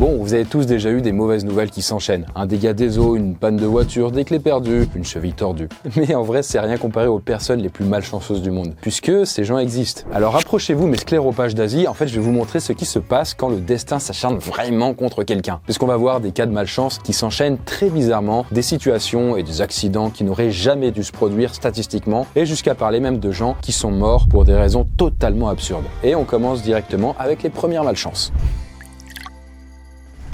Bon, vous avez tous déjà eu des mauvaises nouvelles qui s'enchaînent. Un dégât des eaux, une panne de voiture, des clés perdues, une cheville tordue. Mais en vrai, c'est rien comparé aux personnes les plus malchanceuses du monde, puisque ces gens existent. Alors approchez-vous mes scléropages d'Asie, en fait je vais vous montrer ce qui se passe quand le destin s'acharne vraiment contre quelqu'un. Puisqu'on va voir des cas de malchance qui s'enchaînent très bizarrement, des situations et des accidents qui n'auraient jamais dû se produire statistiquement, et jusqu'à parler même de gens qui sont morts pour des raisons totalement absurdes. Et on commence directement avec les premières malchances.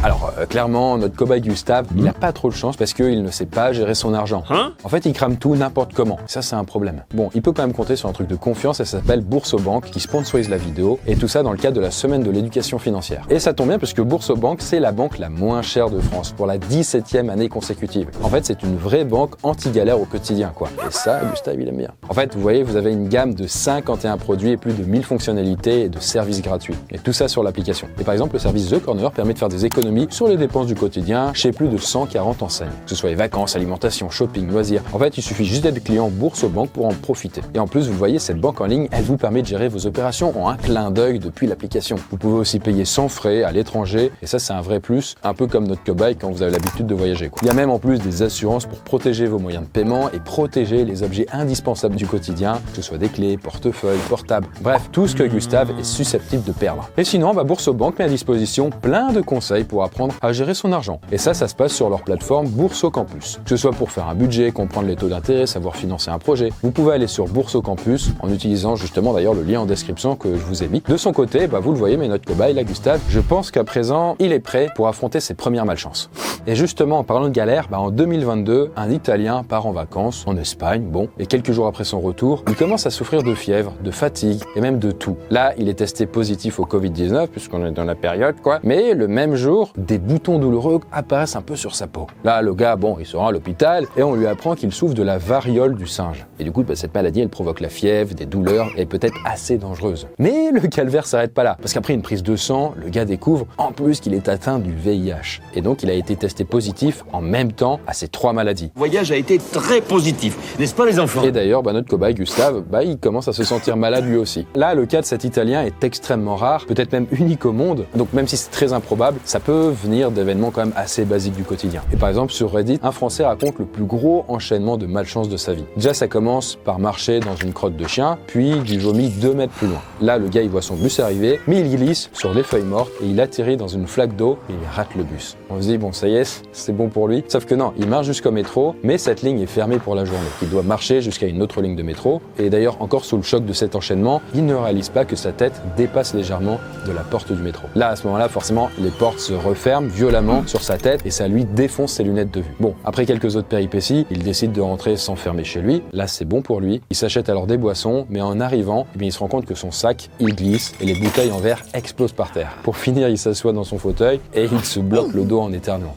Alors, clairement, notre cobaye Gustave, il n'a pas trop de chance parce qu'il ne sait pas gérer son argent. En fait, il crame tout n'importe comment. Ça, c'est un problème. Bon, il peut quand même compter sur un truc de confiance, et ça s'appelle Boursobank, qui sponsorise la vidéo, et tout ça dans le cadre de la semaine de l'éducation financière. Et ça tombe bien parce que Boursobank, c'est la banque la moins chère de France, pour la 17e année consécutive. En fait, c'est une vraie banque anti-galère au quotidien, quoi. Et ça, Gustave, il aime bien. En fait, vous voyez, vous avez une gamme de 51 produits et plus de 1000 fonctionnalités et de services gratuits. Et tout ça sur l'application. Et par exemple, le service The Corner permet de faire des économies sur les dépenses du quotidien chez plus de 140 enseignes. Que ce soit les vacances, alimentation, shopping, loisirs. En fait, il suffit juste d'être client Boursobank pour en profiter. Et en plus, vous voyez, cette banque en ligne, elle vous permet de gérer vos opérations en un clin d'œil depuis l'application. Vous pouvez aussi payer sans frais à l'étranger, et ça, c'est un vrai plus, un peu comme notre cobaye quand vous avez l'habitude de voyager, quoi. Il y a même en plus des assurances pour protéger vos moyens de paiement et protéger les objets indispensables du quotidien, que ce soit des clés, portefeuilles, portables, bref, tout ce que Gustave est susceptible de perdre. Et sinon, Boursobank met à disposition plein de conseils pour apprendre à gérer son argent. Et ça se passe sur leur plateforme Boursocampus. Que ce soit pour faire un budget, comprendre les taux d'intérêt, savoir financer un projet, vous pouvez aller sur Boursocampus en utilisant justement d'ailleurs le lien en description que je vous ai mis. De son côté, vous le voyez, mais notre cobaye, là, Gustave, je pense qu'à présent, il est prêt pour affronter ses premières malchances. Et justement, en parlant de galère, en 2022, un Italien part en vacances en Espagne, et quelques jours après son retour, il commence à souffrir de fièvre, de fatigue et même de tout. Là, il est testé positif au Covid-19, puisqu'on est dans la période, quoi. Mais le même jour, des boutons douloureux apparaissent un peu sur sa peau. Là, le gars, il se rend à l'hôpital et on lui apprend qu'il souffre de la variole du singe. Et du coup, cette maladie, elle provoque la fièvre, des douleurs et peut être assez dangereuse. Mais le calvaire s'arrête pas là, parce qu'après une prise de sang, le gars découvre en plus qu'il est atteint du VIH. Et donc, il a été testé positif en même temps à ces 3 maladies. Le voyage a été très positif, n'est-ce pas les enfants? Et d'ailleurs, notre cobaye Gustave, il commence à se sentir malade lui aussi. Là, le cas de cet Italien est extrêmement rare, peut-être même unique au monde. Donc même si c'est très improbable, ça peut venir d'événements quand même assez basiques du quotidien. Et par exemple, sur Reddit, un Français raconte le plus gros enchaînement de malchance de sa vie. Déjà, ça commence par marcher dans une crotte de chien, puis il vomit 2 mètres plus loin. Là, le gars, il voit son bus arriver, mais il glisse sur des feuilles mortes et il atterrit dans une flaque d'eau et il rate le bus. On se dit, ça y est, c'est bon pour lui. Sauf que non, il marche jusqu'au métro, mais cette ligne est fermée pour la journée. Il doit marcher jusqu'à une autre ligne de métro. Et d'ailleurs, encore sous le choc de cet enchaînement, il ne réalise pas que sa tête dépasse légèrement de la porte du métro. Là, à ce moment-là, forcément, les portes se referment violemment sur sa tête et ça lui défonce ses lunettes de vue. Bon, après quelques autres péripéties, il décide de rentrer s'enfermer chez lui. Là, c'est bon pour lui. Il s'achète alors des boissons, mais en arrivant, il se rend compte que son sac, il glisse et les bouteilles en verre explosent par terre. Pour finir, il s'assoit dans son fauteuil et il se bloque le dos en éternuant.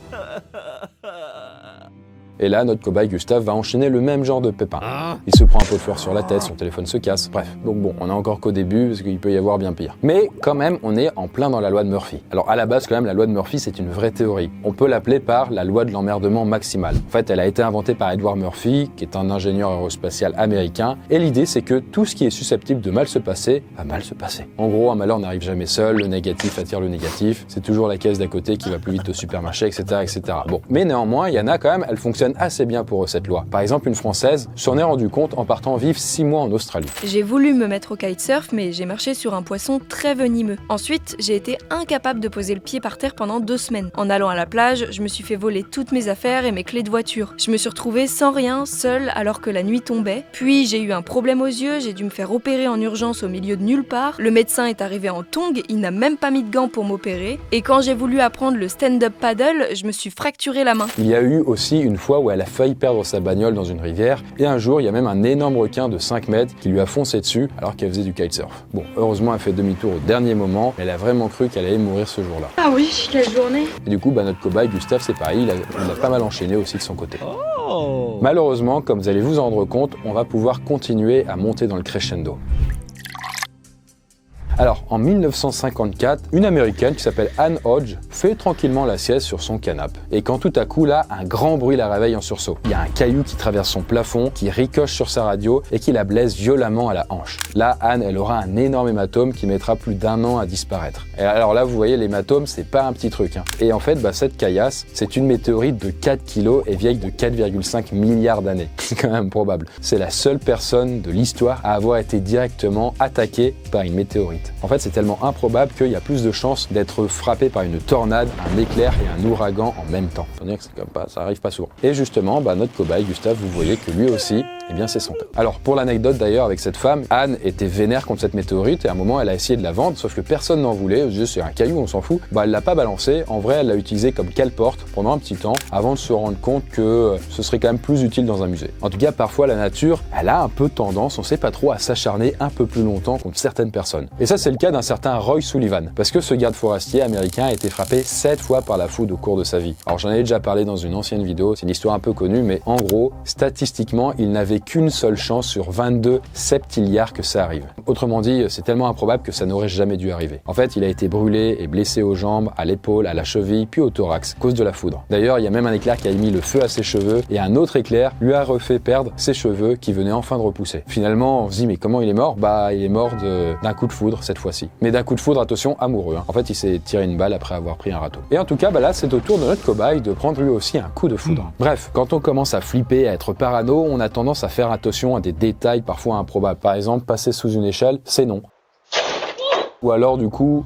Et là, notre cobaye Gustave va enchaîner le même genre de pépin. Il se prend un pot de fleurs sur la tête, son téléphone se casse, bref. Donc on est encore qu'au début, parce qu'il peut y avoir bien pire. Mais quand même, on est en plein dans la loi de Murphy. Alors à la base, quand même, la loi de Murphy, c'est une vraie théorie. On peut l'appeler par la loi de l'emmerdement maximal. En fait, elle a été inventée par Edward Murphy, qui est un ingénieur aérospatial américain. Et l'idée, c'est que tout ce qui est susceptible de mal se passer, va mal se passer. En gros, un malheur n'arrive jamais seul, le négatif attire le négatif, c'est toujours la caisse d'à côté qui va plus vite au supermarché, etc., etc. Bon, mais néanmoins, il y en a quand même, elle fonctionne assez bien pour eux, cette loi. Par exemple, une Française s'en est rendue compte en partant vivre 6 mois en Australie. J'ai voulu me mettre au kitesurf, mais j'ai marché sur un poisson très venimeux. Ensuite, j'ai été incapable de poser le pied par terre pendant 2 semaines. En allant à la plage, je me suis fait voler toutes mes affaires et mes clés de voiture. Je me suis retrouvée sans rien, seule, alors que la nuit tombait. Puis j'ai eu un problème aux yeux, j'ai dû me faire opérer en urgence au milieu de nulle part. Le médecin est arrivé en tongs, il n'a même pas mis de gants pour m'opérer. Et quand j'ai voulu apprendre le stand-up paddle, je me suis fracturé la main. Il y a eu aussi une fois où elle a failli perdre sa bagnole dans une rivière, et un jour, il y a même un énorme requin de 5 mètres qui lui a foncé dessus alors qu'elle faisait du kitesurf. Bon, heureusement, elle fait demi-tour au dernier moment, mais elle a vraiment cru qu'elle allait mourir ce jour-là. Ah oui, quelle journée! Et du coup, notre cobaye, Gustave, c'est pareil, il a pas mal enchaîné aussi de son côté. Malheureusement, comme vous allez vous en rendre compte, on va pouvoir continuer à monter dans le crescendo. Alors, en 1954, une Américaine qui s'appelle Anne Hodge fait tranquillement la sieste sur son canapé. Et quand tout à coup, là, un grand bruit la réveille en sursaut. Il y a un caillou qui traverse son plafond, qui ricoche sur sa radio et qui la blesse violemment à la hanche. Là, Anne, elle aura un énorme hématome qui mettra plus d'1 an à disparaître. Et alors là, vous voyez, l'hématome, c'est pas un petit truc. Et en fait, cette caillasse, c'est une météorite de 4 kilos et vieille de 4,5 milliards d'années. C'est quand même probable. C'est la seule personne de l'histoire à avoir été directement attaquée par une météorite. En fait, c'est tellement improbable qu'il y a plus de chances d'être frappé par une tornade, un éclair et un ouragan en même temps. Faut dire que c'est comme pas, ça arrive pas souvent. Et justement, notre cobaye, Gustave, vous voyez que lui aussi, c'est son cas. Alors, pour l'anecdote d'ailleurs avec cette femme, Anne était vénère contre cette météorite et à un moment, elle a essayé de la vendre, sauf que personne n'en voulait. Elle disait, c'est un caillou, on s'en fout. Elle l'a pas balancé. En vrai, elle l'a utilisé comme cale-porte pendant un petit temps avant de se rendre compte que ce serait quand même plus utile dans un musée. En tout cas, parfois, la nature, elle a un peu tendance, on sait pas trop, à s'acharner un peu plus longtemps contre certaines personnes. Et ça, c'est le cas d'un certain Roy Sullivan, parce que ce garde forestier américain a été frappé 7 fois par la foudre au cours de sa vie. Alors, j'en ai déjà parlé dans une ancienne vidéo, c'est une histoire un peu connue, mais en gros, statistiquement, il n'avait qu'une seule chance sur 22 septilliards que ça arrive. Autrement dit, c'est tellement improbable que ça n'aurait jamais dû arriver. En fait, il a été brûlé et blessé aux jambes, à l'épaule, à la cheville, puis au thorax, à cause de la foudre. D'ailleurs, il y a même un éclair qui a mis le feu à ses cheveux, et un autre éclair lui a refait perdre ses cheveux qui venaient enfin de repousser. Finalement, on se dit, mais comment il est mort ? Il est mort d'un coup de foudre cette fois-ci. Mais d'un coup de foudre, attention, amoureux. En fait, il s'est tiré une balle après avoir pris un râteau. Et en tout cas, là, c'est au tour de notre cobaye de prendre lui aussi un coup de foudre. Bref, quand on commence à flipper, à être parano, on a tendance à faire attention à des détails parfois improbables. Par exemple, passer sous une échelle, c'est non. Ou alors du coup,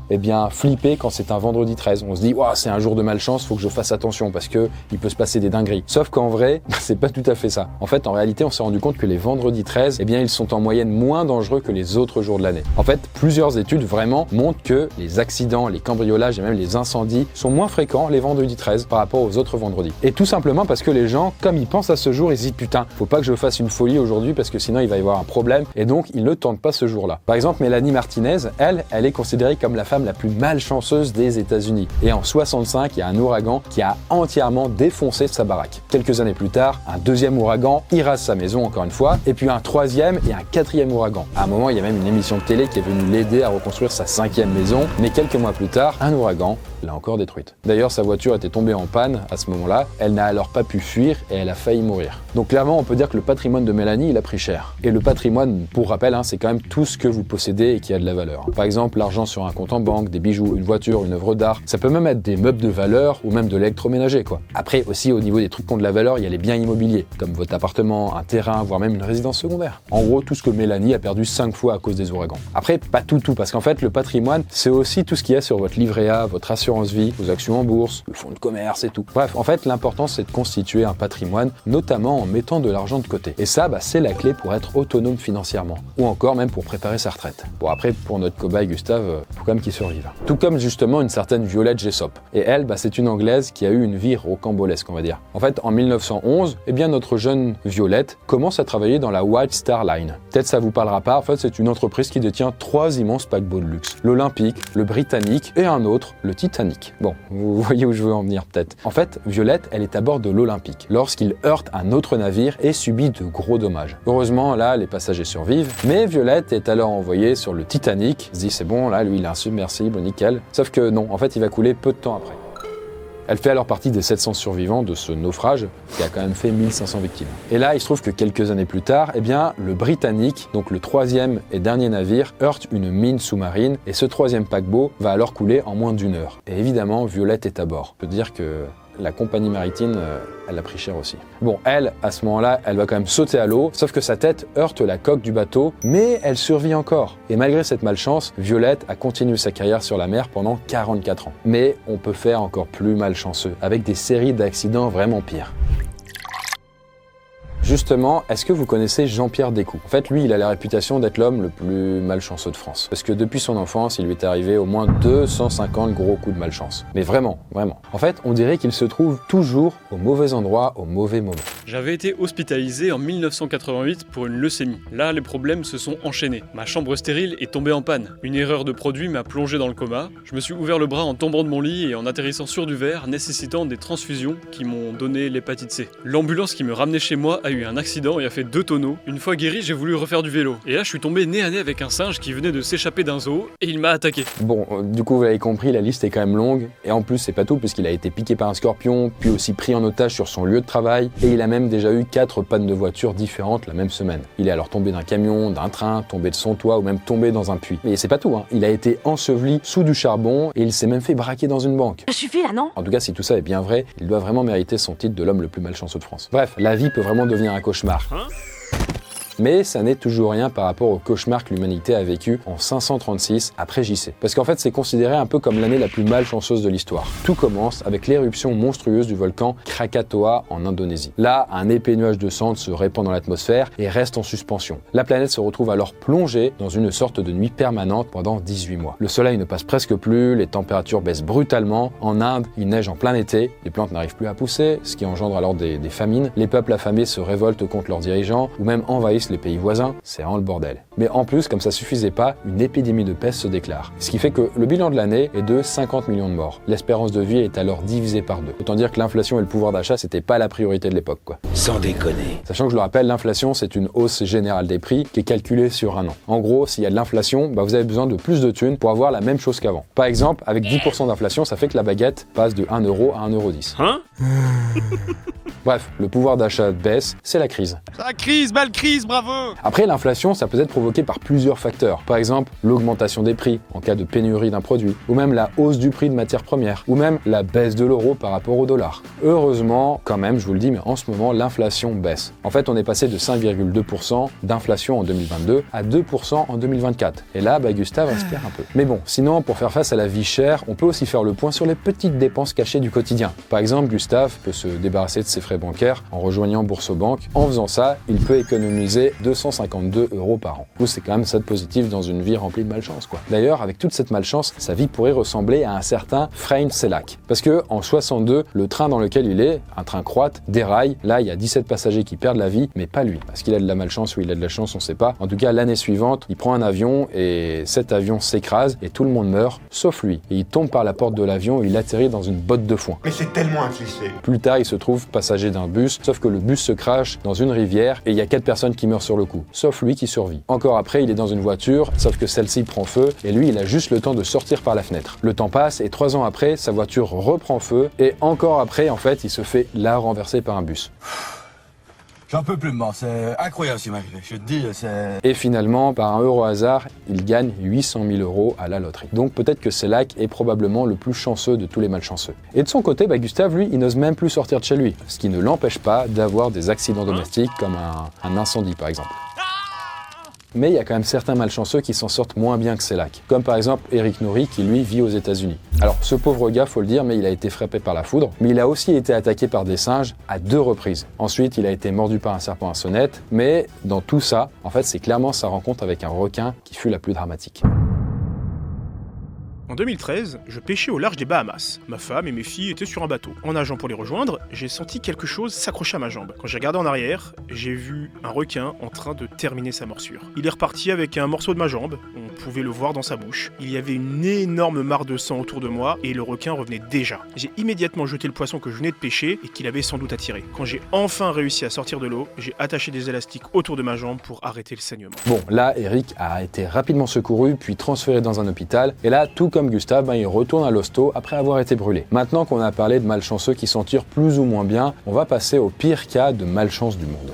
flipper quand c'est un vendredi 13. On se dit, c'est un jour de malchance, faut que je fasse attention parce que il peut se passer des dingueries. Sauf qu'en vrai, c'est pas tout à fait ça. En fait, en réalité, on s'est rendu compte que les vendredis 13, ils sont en moyenne moins dangereux que les autres jours de l'année. En fait, plusieurs études vraiment montrent que les accidents, les cambriolages et même les incendies sont moins fréquents les vendredis 13 par rapport aux autres vendredis. Et tout simplement parce que les gens, comme ils pensent à ce jour, ils se disent, putain, faut pas que je fasse une folie aujourd'hui parce que sinon il va y avoir un problème. Et donc, ils ne tentent pas ce jour-là. Par exemple, Mélanie Martinez, elle est considérée comme la femme la plus malchanceuse des États-Unis. Et en 65, il y a un ouragan qui a entièrement défoncé sa baraque. Quelques années plus tard, un deuxième ouragan irrase sa maison encore une fois, et puis un troisième et un quatrième ouragan. À un moment, il y a même une émission de télé qui est venue l'aider à reconstruire sa 5e maison, mais quelques mois plus tard, un ouragan l'a encore détruite. D'ailleurs, sa voiture était tombée en panne à ce moment-là, elle n'a alors pas pu fuir et elle a failli mourir. Donc clairement, on peut dire que le patrimoine de Mélanie, il a pris cher. Et le patrimoine, pour rappel, c'est quand même tout ce que vous possédez et qui a de la valeur. Par exemple, l'argent sur un compte en banque, des bijoux, une voiture, une œuvre d'art. Ça peut même être des meubles de valeur ou même de l'électroménager, quoi. Après, aussi, au niveau des trucs qui ont de la valeur, il y a les biens immobiliers, comme votre appartement, un terrain, voire même une résidence secondaire. En gros, tout ce que Mélanie a perdu 5 fois à cause des ouragans. Après, pas tout, parce qu'en fait, le patrimoine, c'est aussi tout ce qu'il y a sur votre livret A, votre assurance vie, vos actions en bourse, le fonds de commerce et tout. Bref, en fait, l'important, c'est de constituer un patrimoine, notamment en mettant de l'argent de côté. Et ça, c'est la clé pour être autonome financièrement. Ou encore même pour préparer sa retraite. Bon, après, pour notre cobaye Gustave, faut quand même qu'il survive. Tout comme justement une certaine Violette Jessop. Et elle, c'est une Anglaise qui a eu une vie rocambolesque, on va dire. En fait, en 1911, notre jeune Violette commence à travailler dans la White Star Line. Peut-être ça vous parlera pas, en fait, c'est une entreprise qui détient 3 immenses paquebots de luxe. L'Olympique, le Britannique et un autre, le Titanic. Bon, vous voyez où je veux en venir peut-être. En fait, Violette, elle est à bord de l'Olympique lorsqu'il heurte un autre navire et subit de gros dommages. Heureusement, là, les passagers survivent, mais Violette est alors envoyée sur le Titanic. Elle se dit, c'est bon, là, lui, il est insubmersible, nickel. Sauf que non, en fait, il va couler peu de temps après. Elle fait alors partie des 700 survivants de ce naufrage qui a quand même fait 1500 victimes. Et là, il se trouve que quelques années plus tard, le Britannique, donc le 3e et dernier navire, heurte une mine sous-marine et ce 3e paquebot va alors couler en moins d'1 heure. Et évidemment, Violette est à bord. On peut dire que la compagnie maritime, elle a pris cher aussi. Bon, elle, à ce moment-là, elle va quand même sauter à l'eau, sauf que sa tête heurte la coque du bateau, mais elle survit encore. Et malgré cette malchance, Violette a continué sa carrière sur la mer pendant 44 ans. Mais on peut faire encore plus malchanceux, avec des séries d'accidents vraiment pires. Justement, est-ce que vous connaissez Jean-Pierre Descoux ? En fait, lui, il a la réputation d'être l'homme le plus malchanceux de France. Parce que depuis son enfance, il lui est arrivé au moins 250 gros coups de malchance. Mais vraiment, vraiment. En fait, on dirait qu'il se trouve toujours au mauvais endroit, au mauvais moment. J'avais été hospitalisé en 1988 pour une leucémie. Là, les problèmes se sont enchaînés. Ma chambre stérile est tombée en panne. Une erreur de produit m'a plongé dans le coma. Je me suis ouvert le bras en tombant de mon lit et en atterrissant sur du verre, nécessitant des transfusions qui m'ont donné l'hépatite C. L'ambulance qui me ramenait chez moi a eu eu un accident et a fait 2 tonneaux. Une fois guéri, j'ai voulu refaire du vélo. Et là, je suis tombé nez à nez avec un singe qui venait de s'échapper d'un zoo et il m'a attaqué. Bon, du coup, vous l'avez compris, la liste est quand même longue. Et en plus, c'est pas tout, puisqu'il a été piqué par un scorpion, puis aussi pris en otage sur son lieu de travail. Et il a même déjà eu 4 pannes de voiture différentes la même semaine. Il est alors tombé d'un camion, d'un train, tombé de son toit ou même tombé dans un puits. Mais c'est pas tout, hein. Il a été enseveli sous du charbon et il s'est même fait braquer dans une banque. Ça suffit là, non? En tout cas, si tout ça est bien vrai, il doit vraiment mériter son titre de l'homme le plus malchanceux de France. Bref, la vie peut vraiment devenir un cauchemar. Mais ça n'est toujours rien par rapport au cauchemar que l'humanité a vécu en 536 après JC. Parce qu'en fait, c'est considéré un peu comme l'année la plus malchanceuse de l'histoire. Tout commence avec l'éruption monstrueuse du volcan Krakatoa en Indonésie. Là, un épais nuage de cendres se répand dans l'atmosphère et reste en suspension. La planète se retrouve alors plongée dans une sorte de nuit permanente pendant 18 mois. Le soleil ne passe presque plus, les températures baissent brutalement. En Inde, il neige en plein été, les plantes n'arrivent plus à pousser, ce qui engendre alors des famines. Les peuples affamés se révoltent contre leurs dirigeants ou même envahissent les pays voisins, c'est vraiment le bordel. Mais en plus, comme ça suffisait pas, une épidémie de peste se déclare. Ce qui fait que le bilan de l'année est de 50 millions de morts. L'espérance de vie est alors divisée par 2. Autant dire que l'inflation et le pouvoir d'achat, c'était pas la priorité de l'époque, quoi. Sans déconner. Sachant que je le rappelle, l'inflation, c'est une hausse générale des prix qui est calculée sur un an. En gros, s'il y a de l'inflation, vous avez besoin de plus de thunes pour avoir la même chose qu'avant. Par exemple, avec 10% d'inflation, ça fait que la baguette passe de 1 euro à 1,10 €. Hein? Bref, le pouvoir d'achat baisse, c'est la crise. La crise, belle crise, bravo! Après, l'inflation, ça peut être provoqué par plusieurs facteurs. Par exemple, l'augmentation des prix en cas de pénurie d'un produit, ou même la hausse du prix de matières premières, ou même la baisse de l'euro par rapport au dollar. Heureusement, quand même, je vous le dis, mais en ce moment, l'inflation baisse. En fait, on est passé de 5,2% d'inflation en 2022 à 2% en 2024. Et là, Gustave respire un peu. Mais bon, sinon, pour faire face à la vie chère, on peut aussi faire le point sur les petites dépenses cachées du quotidien. Par exemple, Gustave peut se débarrasser de ses frais bancaires en rejoignant Boursobank. En faisant ça, il peut économiser 252 € par an. Du coup, c'est quand même ça de positif dans une vie remplie de malchance, quoi. D'ailleurs, avec toute cette malchance, sa vie pourrait ressembler à un certain Frein Selak. Parce que en 62, le train dans lequel il est, un train croate, déraille. Là, il y a 17 passagers qui perdent la vie, mais pas lui. Parce qu'il a de la malchance ou il a de la chance, on sait pas. En tout cas, l'année suivante, il prend un avion et cet avion s'écrase et tout le monde meurt, sauf lui. Et il tombe par la porte de l'avion et il atterrit dans une botte de foin. Mais c'est tellement un cliché. Plus tard, il se trouve passager d'un bus, sauf que le bus se crache dans une rivière et il y a 4 personnes qui meurent sur le coup, sauf lui qui survit. Encore après, il est dans une voiture, sauf que celle-ci prend feu et lui, il a juste le temps de sortir par la fenêtre. Le temps passe et 3 ans après, sa voiture reprend feu et encore après, en fait, il se fait là renverser par un bus. J'en peux plus, mort, c'est incroyable ce qui m'est arrivé, je te dis, c'est... Et finalement, par un heureux hasard, il gagne 800 000 € à la loterie. Donc peut-être que Selak est probablement le plus chanceux de tous les malchanceux. Et de son côté, Gustave, lui, il n'ose même plus sortir de chez lui, ce qui ne l'empêche pas d'avoir des accidents domestiques comme un incendie par exemple. Mais il y a quand même certains malchanceux qui s'en sortent moins bien que Selak, comme par exemple Eric Nori qui lui vit aux États-Unis. Alors ce pauvre gars, faut le dire, mais il a été frappé par la foudre, mais il a aussi été attaqué par des singes à 2 reprises. Ensuite, il a été mordu par un serpent à sonnette, mais dans tout ça, en fait, c'est clairement sa rencontre avec un requin qui fut la plus dramatique. En 2013, je pêchais au large des Bahamas. Ma femme et mes filles étaient sur un bateau. En nageant pour les rejoindre, j'ai senti quelque chose s'accrocher à ma jambe. Quand j'ai regardé en arrière, j'ai vu un requin en train de terminer sa morsure. Il est reparti avec un morceau de ma jambe, on pouvait le voir dans sa bouche. Il y avait une énorme mare de sang autour de moi et le requin revenait déjà. J'ai immédiatement jeté le poisson que je venais de pêcher et qu'il avait sans doute attiré. Quand j'ai enfin réussi à sortir de l'eau, j'ai attaché des élastiques autour de ma jambe pour arrêter le saignement. Bon, là, Eric a été rapidement secouru puis transféré dans un hôpital et là, tout comme Gustave, il retourne à l'hosto après avoir été brûlé. Maintenant qu'on a parlé de malchanceux qui s'en tirent plus ou moins bien, on va passer au pire cas de malchance du monde.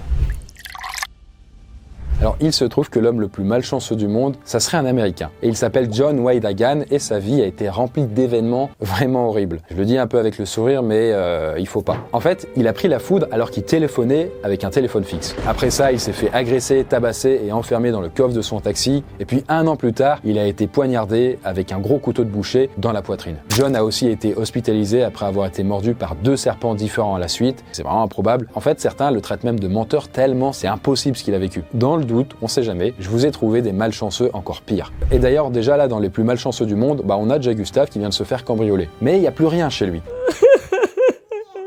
Alors, il se trouve que l'homme le plus malchanceux du monde, ça serait un Américain. Et il s'appelle John Wayne Hagan et sa vie a été remplie d'événements vraiment horribles. Je le dis un peu avec le sourire, mais il faut pas. En fait, il a pris la foudre alors qu'il téléphonait avec un téléphone fixe. Après ça, il s'est fait agresser, tabasser et enfermer dans le coffre de son taxi. Et puis, 1 an plus tard, il a été poignardé avec un gros couteau de boucher dans la poitrine. John a aussi été hospitalisé après avoir été mordu par 2 serpents différents à la suite. C'est vraiment improbable. En fait, certains le traitent même de menteur tellement c'est impossible ce qu'il a vécu. Dans le doute, on sait jamais, je vous ai trouvé des malchanceux encore pires. Et d'ailleurs, déjà là, dans les plus malchanceux du monde, on a déjà Gustave qui vient de se faire cambrioler. Mais il n'y a plus rien chez lui.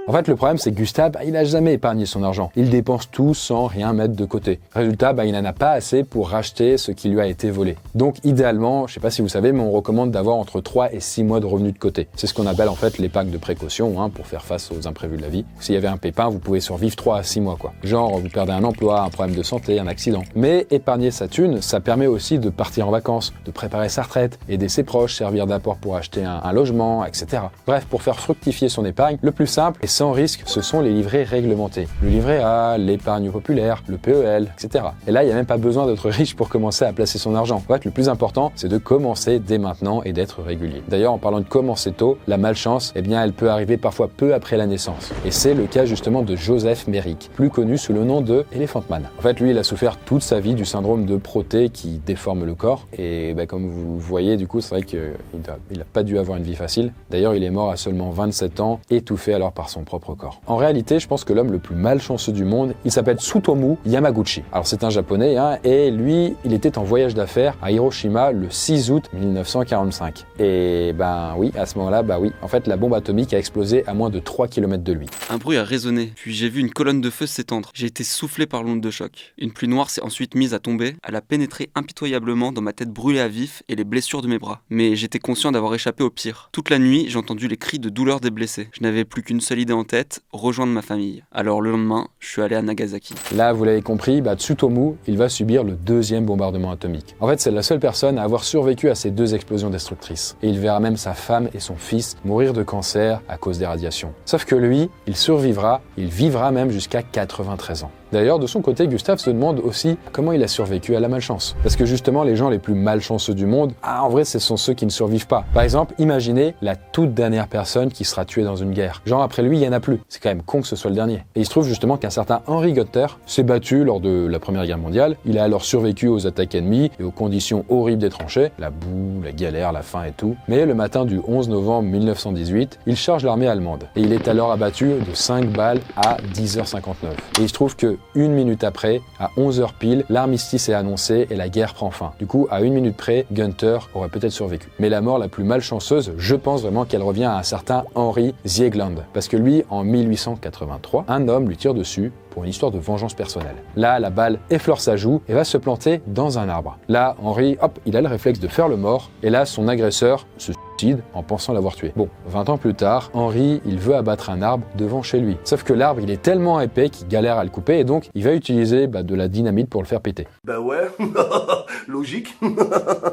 En fait, le problème, c'est que Gustave, il n'a jamais épargné son argent. Il dépense tout sans rien mettre de côté. Résultat, il n'en a pas assez pour racheter ce qui lui a été volé. Donc, idéalement, je sais pas si vous savez, mais on recommande d'avoir entre 3 et 6 mois de revenus de côté. C'est ce qu'on appelle en fait l'épargne de précaution, pour faire face aux imprévus de la vie. S'il y avait un pépin, vous pouvez survivre 3 à 6 mois, quoi. Genre, vous perdez un emploi, un problème de santé, un accident. Mais épargner sa thune, ça permet aussi de partir en vacances, de préparer sa retraite, aider ses proches, servir d'apport pour acheter un logement, etc. Bref, pour faire fructifier son épargne, le plus simple et sans risque, ce sont les livrets réglementés. Le livret A, l'épargne populaire, le PEL, etc. Et là, il n'y a même pas besoin d'être riche pour commencer à placer son argent. En fait, le plus important, c'est de commencer dès maintenant et d'être régulier. D'ailleurs, en parlant de commencer tôt, la malchance, elle peut arriver parfois peu après la naissance. Et c'est le cas justement de Joseph Merrick, plus connu sous le nom de Elephant Man. En fait, lui, il a souffert toute sa vie du syndrome de Proté qui déforme le corps. Et comme vous voyez, du coup, c'est vrai qu'il n'a pas dû avoir une vie facile. D'ailleurs, il est mort à seulement 27 ans, étouffé alors par son propre corps. En réalité, je pense que l'homme le plus malchanceux du monde, il s'appelle Tsutomu Yamaguchi. Alors c'est un japonais, et lui, il était en voyage d'affaires à Hiroshima le 6 août 1945. Et oui, à ce moment-là, en fait, la bombe atomique a explosé à moins de 3 km de lui. Un bruit a résonné, puis j'ai vu une colonne de feu s'étendre. J'ai été soufflé par l'onde de choc. Une pluie noire s'est ensuite mise à tomber. Elle a pénétré impitoyablement dans ma tête brûlée à vif et les blessures de mes bras. Mais j'étais conscient d'avoir échappé au pire. Toute la nuit, j'ai entendu les cris de douleur des blessés. Je n'avais plus qu'une seule idée en tête, rejoindre ma famille. Alors le lendemain, je suis allé à Nagasaki. Là, vous l'avez compris, Tsutomu, il va subir le 2e bombardement atomique. En fait, c'est la seule personne à avoir survécu à ces 2 explosions destructrices. Et il verra même sa femme et son fils mourir de cancer à cause des radiations. Sauf que lui, il survivra, il vivra même jusqu'à 93 ans. D'ailleurs, de son côté, Gustave se demande aussi comment il a survécu à la malchance. Parce que justement, les gens les plus malchanceux du monde, en vrai, ce sont ceux qui ne survivent pas. Par exemple, imaginez la toute dernière personne qui sera tuée dans une guerre. Genre, après lui, il n'y en a plus. C'est quand même con que ce soit le dernier. Et il se trouve justement qu'un certain Henry Gunther s'est battu lors de la Première Guerre mondiale. Il a alors survécu aux attaques ennemies et aux conditions horribles des tranchées, la boue, la galère, la faim et tout. Mais le matin du 11 novembre 1918, il charge l'armée allemande. Et il est alors abattu de 5 balles à 10h59. Et il se trouve que 1 minute après, à 11h pile, l'armistice est annoncé et la guerre prend fin. Du coup, à 1 minute près, Gunther aurait peut-être survécu. Mais la mort la plus malchanceuse, je pense vraiment qu'elle revient à un certain Henry Ziegland. Parce que lui, en 1883, un homme lui tire dessus pour une histoire de vengeance personnelle. Là, la balle effleure sa joue et va se planter dans un arbre. Là, Henry, il a le réflexe de faire le mort, et là, son agresseur se suicide en pensant l'avoir tué. Bon, 20 ans plus tard, Henry, il veut abattre un arbre devant chez lui. Sauf que l'arbre, il est tellement épais qu'il galère à le couper, et donc, il va utiliser de la dynamite pour le faire péter. Ouais, logique.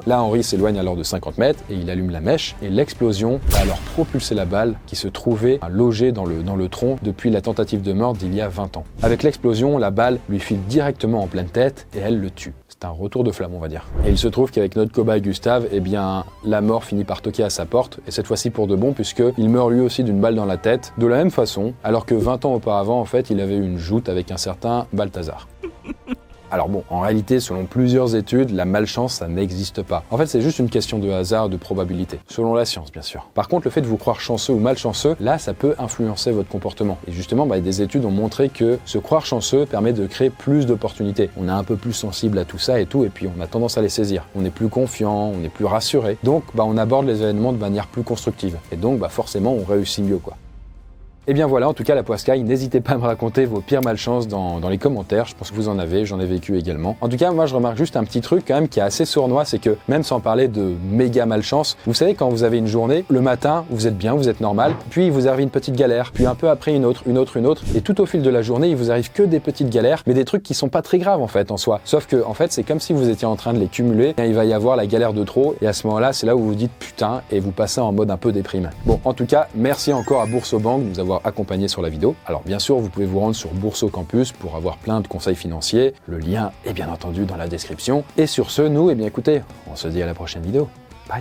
Là, Henry s'éloigne alors de 50 mètres, et il allume la mèche, et l'explosion va alors propulser la balle qui se trouvait logée dans le tronc depuis la tentative de meurtre d'il y a 20 ans. Avec l'explosion, la balle lui file directement en pleine tête et elle le tue. C'est un retour de flamme, on va dire. Et il se trouve qu'avec notre cobaye Gustave, la mort finit par toquer à sa porte, et cette fois-ci pour de bon, puisqu'il meurt lui aussi d'une balle dans la tête, de la même façon, alors que 20 ans auparavant, en fait, il avait eu une joute avec un certain Balthazar. Alors bon, en réalité, selon plusieurs études, la malchance, ça n'existe pas. En fait, c'est juste une question de hasard, de probabilité. Selon la science, bien sûr. Par contre, le fait de vous croire chanceux ou malchanceux, là, ça peut influencer votre comportement. Et justement, des études ont montré que se croire chanceux permet de créer plus d'opportunités. On est un peu plus sensible à tout ça et tout, et puis on a tendance à les saisir. On est plus confiant, on est plus rassuré. Donc, on aborde les événements de manière plus constructive. Et donc, forcément, on réussit mieux, quoi. Et bien voilà, en tout cas la Poiscaille, n'hésitez pas à me raconter vos pires malchances dans les commentaires, je pense que vous en avez, j'en ai vécu également. En tout cas, moi je remarque juste un petit truc quand même qui est assez sournois, c'est que même sans parler de méga malchance, vous savez quand vous avez une journée, le matin, vous êtes bien, vous êtes normal, puis vous avez une petite galère, puis un peu après une autre, et tout au fil de la journée, il vous arrive que des petites galères, mais des trucs qui sont pas très graves en fait en soi. Sauf que en fait, c'est comme si vous étiez en train de les cumuler, et il va y avoir la galère de trop, et à ce moment-là, c'est là où vous vous dites putain, et vous passez en mode un peu déprime. Bon, en tout cas, merci encore à Boursobank de nous avoir accompagnés sur la vidéo. Alors bien sûr, vous pouvez vous rendre sur Bourso Campus pour avoir plein de conseils financiers. Le lien est bien entendu dans la description. Et sur ce, nous, écoutez, on se dit à la prochaine vidéo. Bye.